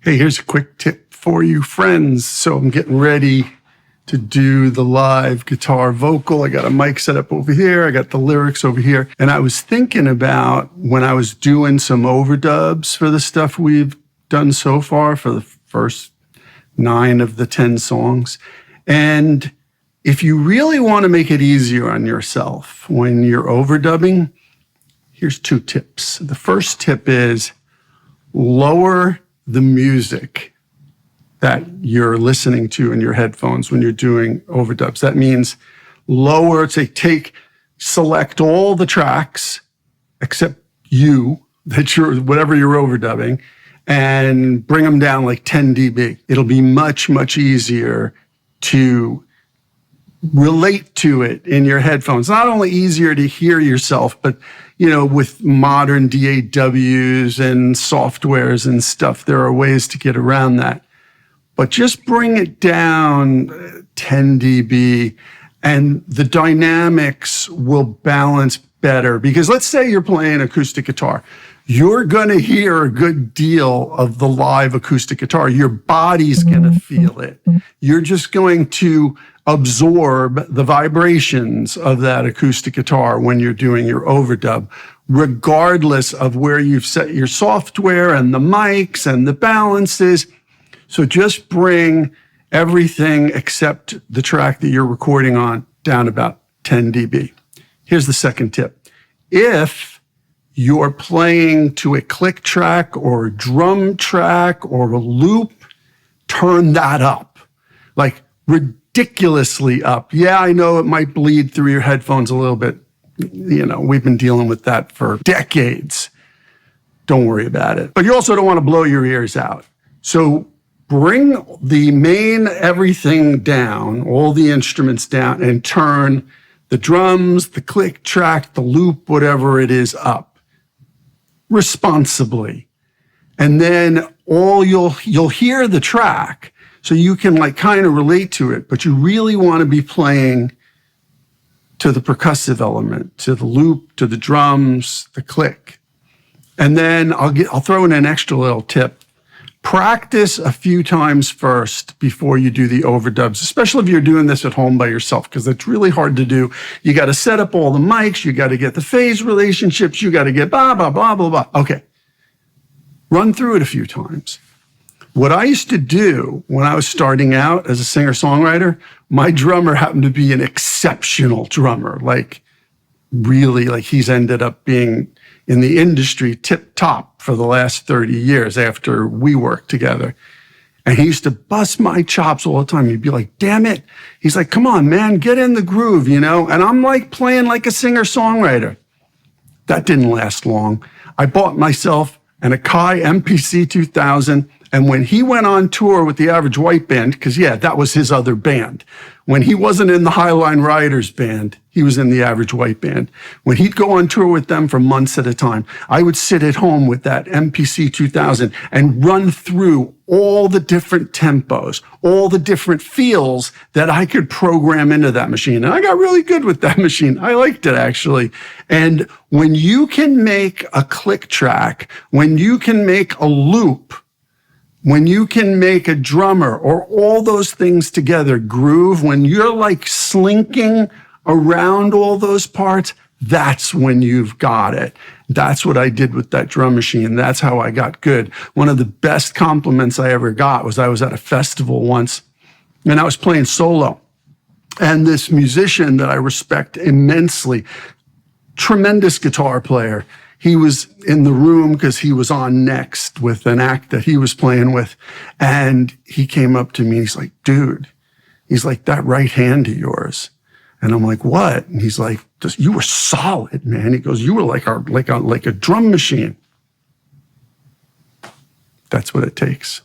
Hey, here's a quick tip for you friends. So I'm getting ready to do the live guitar vocal. I got a mic set up over here. I got the lyrics over here. And I was thinking about when I was doing some overdubs for the stuff we've done so far for the first 9 of the 10 songs. And if you really want to make it easier on yourself when you're overdubbing, here's 2 tips. The first tip is lower the music that you're listening to in your headphones when you're doing overdubs. That means lower, select all the tracks except whatever you're overdubbing, and bring them down like 10 dB. It'll be much, much easier to relate to it in your headphones. Not only easier to hear yourself, but with modern DAWs and softwares and stuff, there are ways to get around that. But just bring it down 10 dB and the dynamics will balance better. Because let's say you're playing acoustic guitar. You're going to hear a good deal of the live acoustic guitar. Your body's going to feel it. You're just going to absorb the vibrations of that acoustic guitar when you're doing your overdub, regardless of where you've set your software and the mics and the balances. So just bring everything except the track that you're recording on down about 10 dB. Here's the second tip. If you're playing to a click track or a drum track or a loop, turn that up, like ridiculously up. Yeah, I know it might bleed through your headphones a little bit. We've been dealing with that for decades. Don't worry about it. But you also don't want to blow your ears out. So bring the main everything down, all the instruments down, and turn the drums, the click track, the loop, whatever it is, up responsibly. And then you'll hear the track, so you can kind of relate to it, but you really want to be playing to the percussive element, to the loop, to the drums, the click. And then I'll throw in an extra little tip. Practice a few times first before you do the overdubs, especially if you're doing this at home by yourself, because it's really hard to do. You got to set up all the mics. You got to get the phase relationships. You got to get blah, blah, blah, blah, blah. Okay. Run through it a few times. What I used to do when I was starting out as a singer-songwriter, my drummer happened to be an exceptional drummer, really, he's ended up being in the industry tip-top for the last 30 years after we worked together. And he used to bust my chops all the time. He'd be like, damn it. He's like, come on, man, get in the groove, And I'm playing like a singer-songwriter. That didn't last long. I bought myself an Akai MPC 2000. And when he went on tour with the Average White Band, because that was his other band. When he wasn't in the Highline Riders band, he was in the Average White Band. When he'd go on tour with them for months at a time, I would sit at home with that MPC 2000 and run through all the different tempos, all the different feels that I could program into that machine. And I got really good with that machine. I liked it, actually. And when you can make a click track, when you can make a loop, when you can make a drummer or all those things together groove, when you're slinking around all those parts, that's when you've got it. That's what I did with that drum machine. That's how I got good. One of the best compliments I ever got was I was at a festival once and I was playing solo. And this musician that I respect immensely, tremendous guitar player, he was in the room because he was on next with an act that he was playing with. And he came up to me and he's like, dude, that right hand of yours. And I'm like, what? And he's like, you were solid, man. He goes, you were like a drum machine. That's what it takes.